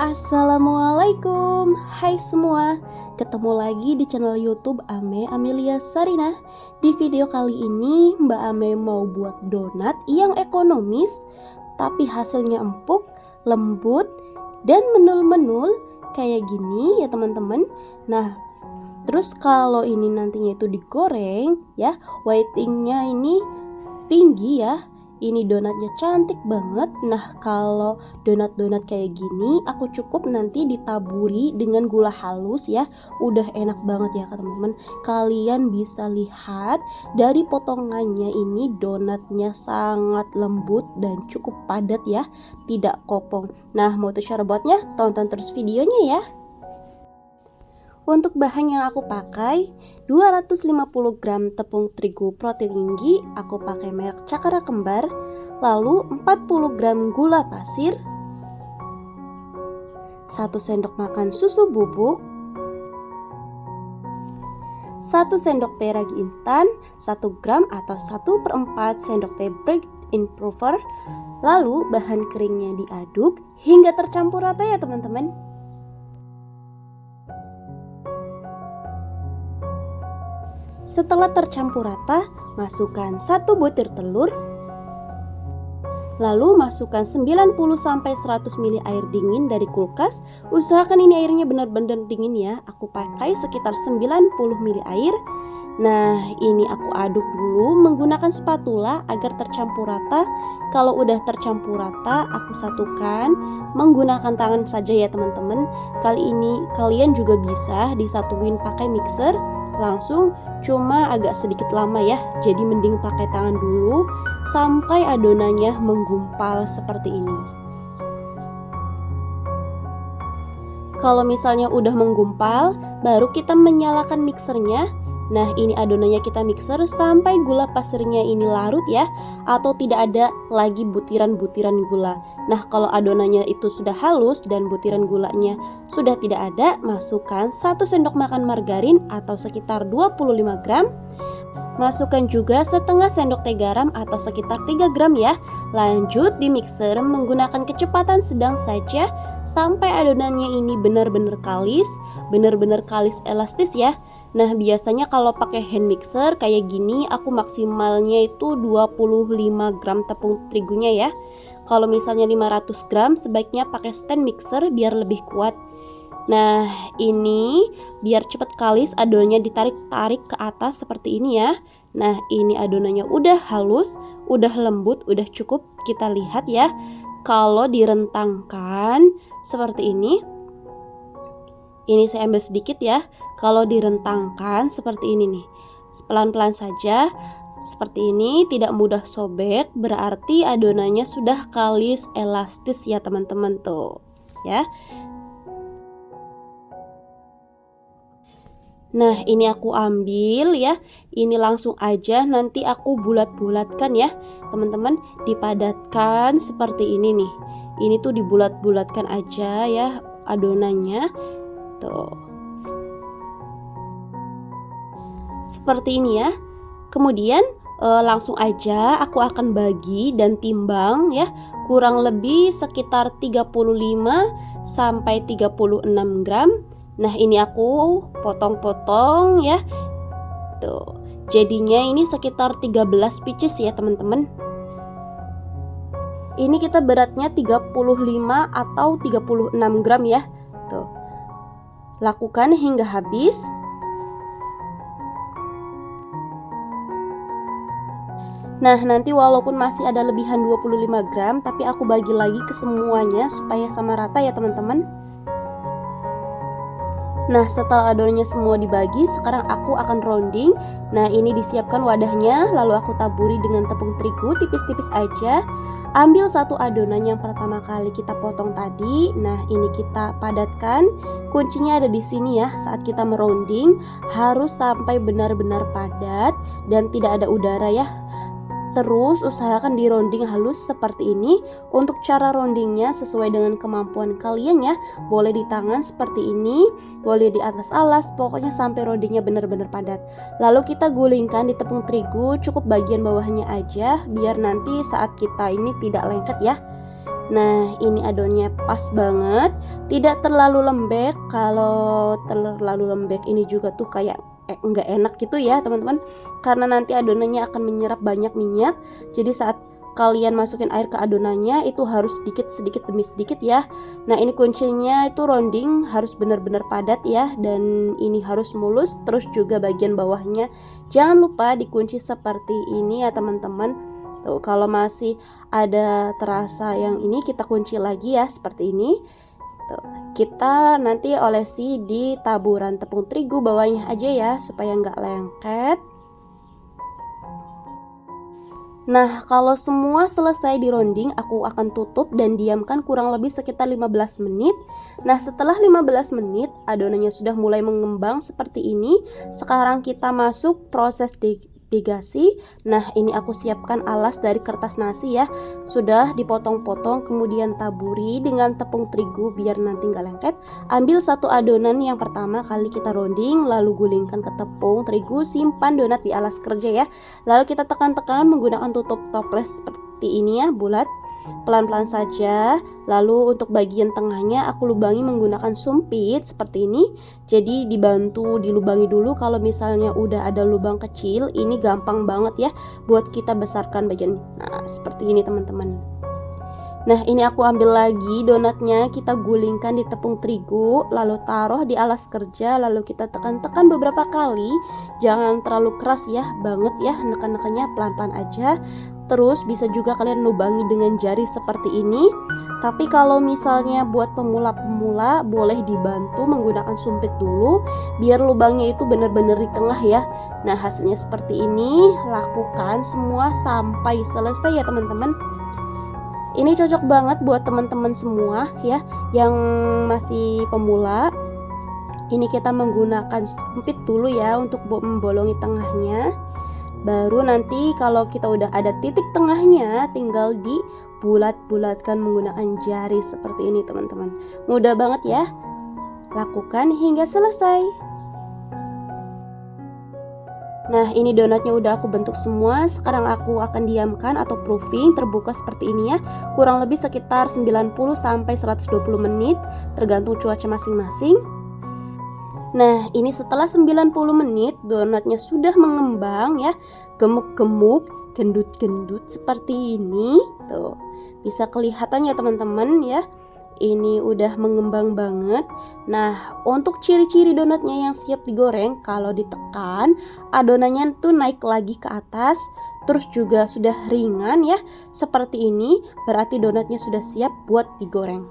Assalamualaikum, hai semua. Ketemu lagi di channel YouTube Ame Amelia Sarinah. Di video kali ini Mbak Ame mau buat donat yang ekonomis tapi hasilnya empuk, lembut, dan menul-menul kayak gini ya teman-teman. Nah, terus kalau ini nantinya itu digoreng ya, whitingnya ini tinggi ya. Ini donatnya cantik banget. Nah, kalau donat-donat kayak gini aku cukup nanti ditaburi dengan gula halus ya. Udah enak banget ya teman-teman. Kalian bisa lihat dari potongannya ini donatnya sangat lembut dan cukup padat ya, tidak kopong. Nah, mau tuh cara buatnya? Tonton terus videonya ya. Untuk bahan yang aku pakai 250 gram tepung terigu protein tinggi, aku pakai merek Cakra Kembar. Lalu 40 gram gula pasir, 1 sendok makan susu bubuk, 1 sendok teh ragi instan, 1 gram atau 1/4 sendok teh bread improver. Lalu bahan keringnya diaduk hingga tercampur rata ya teman-teman. Setelah tercampur rata, masukkan 1 butir telur. Lalu masukkan 90-100 ml air dingin dari kulkas. Usahakan ini airnya benar-benar dingin ya. Aku pakai sekitar 90 ml air. Nah, ini aku aduk dulu menggunakan spatula agar tercampur rata. Kalau udah tercampur rata, aku satukan menggunakan tangan saja ya teman-teman. Kali ini kalian juga bisa disatuin pakai mixer. Langsung, cuma agak sedikit lama ya. Jadi mending pakai tangan dulu sampai adonannya menggumpal seperti ini. Kalau misalnya udah menggumpal, baru kita menyalakan mixernya. Nah, ini adonannya kita mixer sampai gula pasirnya ini larut ya, atau tidak ada lagi butiran-butiran gula. Nah, kalau adonannya itu sudah halus dan butiran gulanya sudah tidak ada, masukkan 1 sendok makan margarin atau sekitar 25 gram. Masukkan juga setengah sendok teh garam atau sekitar 3 gram ya. Lanjut di mixer menggunakan kecepatan sedang saja sampai adonannya ini benar-benar kalis elastis ya. Nah, biasanya kalau pakai hand mixer kayak gini aku maksimalnya itu 25 gram tepung terigunya ya. Kalau misalnya 500 gram sebaiknya pakai stand mixer biar lebih kuat. Nah, ini biar cepat kalis adonannya ditarik-tarik ke atas seperti ini ya. Nah, ini adonannya udah halus, udah lembut, udah cukup. Kita lihat ya. Kalau direntangkan seperti ini. Ini saya ambil sedikit ya. Kalau direntangkan seperti ini nih. Pelan-pelan saja. Seperti ini, tidak mudah sobek, berarti adonannya sudah kalis elastis ya teman-teman tuh. Ya. Nah, ini aku ambil ya. Ini langsung aja nanti aku bulat-bulatkan ya. Teman-teman, dipadatkan seperti ini nih. Ini tuh dibulat-bulatkan aja ya adonannya. Tuh. Seperti ini ya. Kemudian langsung aja aku akan bagi dan timbang ya. Kurang lebih sekitar 35-36 gram. Nah, ini aku potong-potong ya. Tuh. Jadinya ini sekitar 13 pieces ya, teman-teman. Ini kita beratnya 35 atau 36 gram ya. Tuh. Lakukan hingga habis. Nah, nanti walaupun masih ada lebihan 25 gram, tapi aku bagi lagi ke semuanya supaya sama rata ya, teman-teman. Nah, setelah adonannya semua dibagi, sekarang aku akan rounding. Nah, ini disiapkan wadahnya, lalu aku taburi dengan tepung terigu tipis-tipis aja. Ambil 1 adonan yang pertama kali kita potong tadi. Nah, ini kita padatkan. Kuncinya ada di sini ya. Saat kita merounding harus sampai benar-benar padat dan tidak ada udara ya. Terus usahakan di rounding halus seperti ini. Untuk cara roundingnya sesuai dengan kemampuan kalian ya. Boleh di tangan seperti ini, boleh di atas alas, pokoknya sampai roundingnya benar-benar padat. Lalu kita gulingkan di tepung terigu, cukup bagian bawahnya aja biar nanti saat kita ini tidak lengket ya. Nah, ini adonnya pas banget, tidak terlalu lembek. Kalau terlalu lembek ini juga tuh kayak nggak enak gitu ya teman-teman, karena nanti adonannya akan menyerap banyak minyak. Jadi saat kalian masukin air ke adonannya itu harus sedikit demi sedikit ya. Nah, ini kuncinya itu rounding harus benar-benar padat ya, dan ini harus mulus. Terus juga bagian bawahnya jangan lupa dikunci seperti ini ya teman-teman. Tuh, kalau masih ada terasa yang ini kita kunci lagi ya seperti ini. Tuh, kita nanti olesi di taburan tepung terigu bawahnya aja ya supaya nggak lengket. Nah, kalau semua selesai di rounding, aku akan tutup dan diamkan kurang lebih sekitar 15 menit. Nah, setelah 15 menit, adonannya sudah mulai mengembang seperti ini. Sekarang kita masuk proses degasi. Nah, ini aku siapkan alas dari kertas nasi ya. Sudah dipotong-potong, kemudian taburi dengan tepung terigu biar nanti nggak lengket. Ambil satu adonan yang pertama kali kita rounding, lalu gulingkan ke tepung terigu, simpan donat di alas kerja ya. Lalu kita tekan-tekan menggunakan tutup toples seperti ini ya, bulat. Pelan-pelan saja. Lalu untuk bagian tengahnya aku lubangi menggunakan sumpit seperti ini. Jadi dibantu dilubangi dulu. Kalau misalnya udah ada lubang kecil, ini gampang banget ya buat kita besarkan bagian. Nah, seperti ini teman-teman. Nah, ini aku ambil lagi donatnya, kita gulingkan di tepung terigu, lalu taruh di alas kerja, lalu kita tekan-tekan beberapa kali. Jangan terlalu keras ya, banget ya, neken-nekennya pelan-pelan aja. Terus bisa juga kalian lubangi dengan jari seperti ini. Tapi kalau misalnya buat pemula-pemula boleh dibantu menggunakan sumpit dulu biar lubangnya itu benar-benar di tengah ya. Nah, hasilnya seperti ini. Lakukan semua sampai selesai ya teman-teman. Ini cocok banget buat teman-teman semua ya yang masih pemula. Ini kita menggunakan sumpit dulu ya untuk membolongi tengahnya. Baru nanti kalau kita udah ada titik tengahnya tinggal dibulat-bulatkan menggunakan jari seperti ini teman-teman. Mudah banget ya. Lakukan hingga selesai. Nah, ini donatnya udah aku bentuk semua. Sekarang aku akan diamkan atau proofing terbuka seperti ini ya. Kurang lebih sekitar 90 sampai 120 menit tergantung cuaca masing-masing. Nah, ini setelah 90 menit donatnya sudah mengembang ya. Gemuk-gemuk, gendut-gendut seperti ini. Tuh. Bisa kelihatan ya teman-teman ya. Ini udah mengembang banget. Nah, untuk ciri-ciri donatnya yang siap digoreng, kalau ditekan adonannya tuh naik lagi ke atas, terus juga sudah ringan ya, seperti ini, berarti donatnya sudah siap buat digoreng.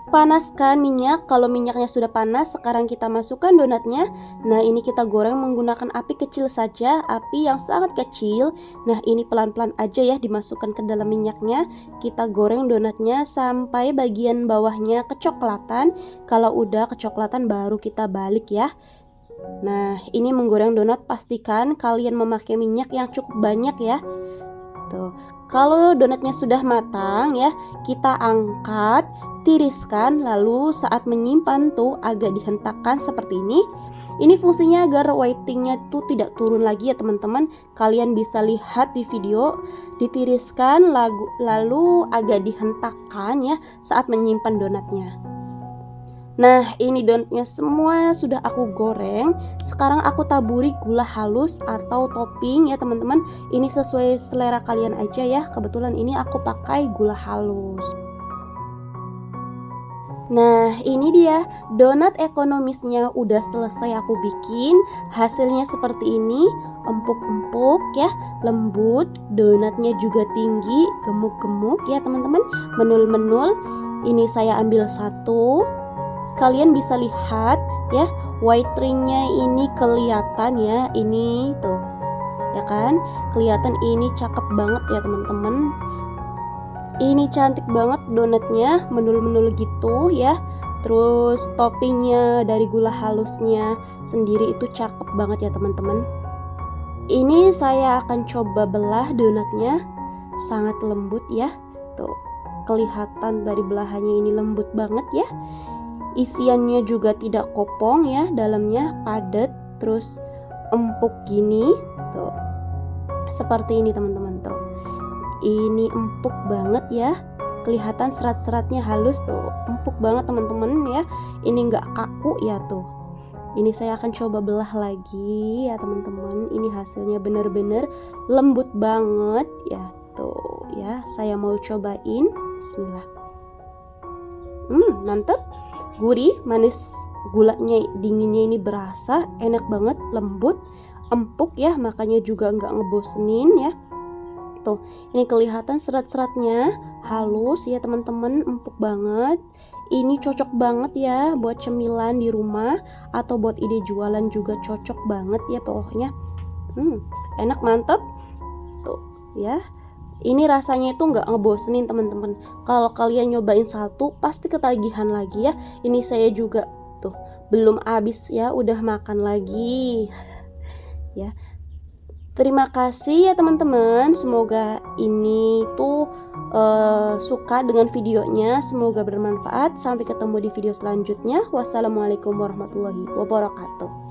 Panaskan minyak. Kalau minyaknya sudah panas, sekarang kita masukkan donatnya. Nah, ini kita goreng menggunakan api kecil saja, api yang sangat kecil. Nah, ini pelan-pelan aja ya dimasukkan ke dalam minyaknya. Kita goreng donatnya sampai bagian bawahnya kecoklatan. Kalau udah kecoklatan baru kita balik ya. Nah, ini menggoreng donat pastikan kalian memakai minyak yang cukup banyak ya. Tuh. Kalau donatnya sudah matang ya, kita angkat, tiriskan, lalu saat menyimpan tuh agak dihentakkan seperti ini. Ini fungsinya agar whitingnya tuh tidak turun lagi ya teman-teman. Kalian bisa lihat di video, ditiriskan lalu agak dihentakkan ya saat menyimpan donatnya. Nah, ini donatnya semua sudah aku goreng. Sekarang aku taburi gula halus atau topping ya teman-teman. Ini sesuai selera kalian aja ya. Kebetulan ini aku pakai gula halus. Nah, ini dia donat ekonomisnya udah selesai aku bikin. Hasilnya seperti ini, empuk-empuk ya, lembut, donatnya juga tinggi, gemuk-gemuk ya teman-teman, menul-menul. Ini saya ambil satu. Kalian bisa lihat ya, white ringnya ini kelihatan ya, ini tuh ya kan, kelihatan ini cakep banget ya teman-teman. Ini cantik banget donatnya, menul-menul gitu ya. Terus toppingnya dari gula halusnya sendiri itu cakep banget ya teman-teman. Ini saya akan coba belah donatnya, sangat lembut ya. Tuh, kelihatan dari belahannya ini lembut banget ya. Isiannya juga tidak kopong ya, dalamnya padat, terus empuk gini tuh. Seperti ini teman-teman tuh. Ini empuk banget ya. kelihatan serat-seratnya halus tuh, empuk banget teman-teman ya. Ini nggak kaku ya tuh. Ini saya akan coba belah lagi ya teman-teman. Ini hasilnya bener-bener lembut banget ya tuh ya. Saya mau cobain. Bismillah. Mantap. Gurih, manis, gulanya dinginnya ini berasa, enak banget, lembut, empuk ya, makanya juga nggak ngebosenin ya. Tuh, ini kelihatan serat-seratnya halus ya teman-teman, empuk banget. Ini cocok banget ya buat cemilan di rumah atau buat ide jualan juga cocok banget ya pokoknya. Enak, mantep. Tuh ya. Ini rasanya itu nggak ngebosenin teman-teman. Kalau kalian nyobain satu pasti ketagihan lagi ya. Ini saya juga tuh belum habis ya, udah makan lagi ya. Terima kasih ya teman-teman. Semoga ini tuh suka dengan videonya. Semoga bermanfaat. Sampai ketemu di video selanjutnya. Wassalamualaikum warahmatullahi wabarakatuh.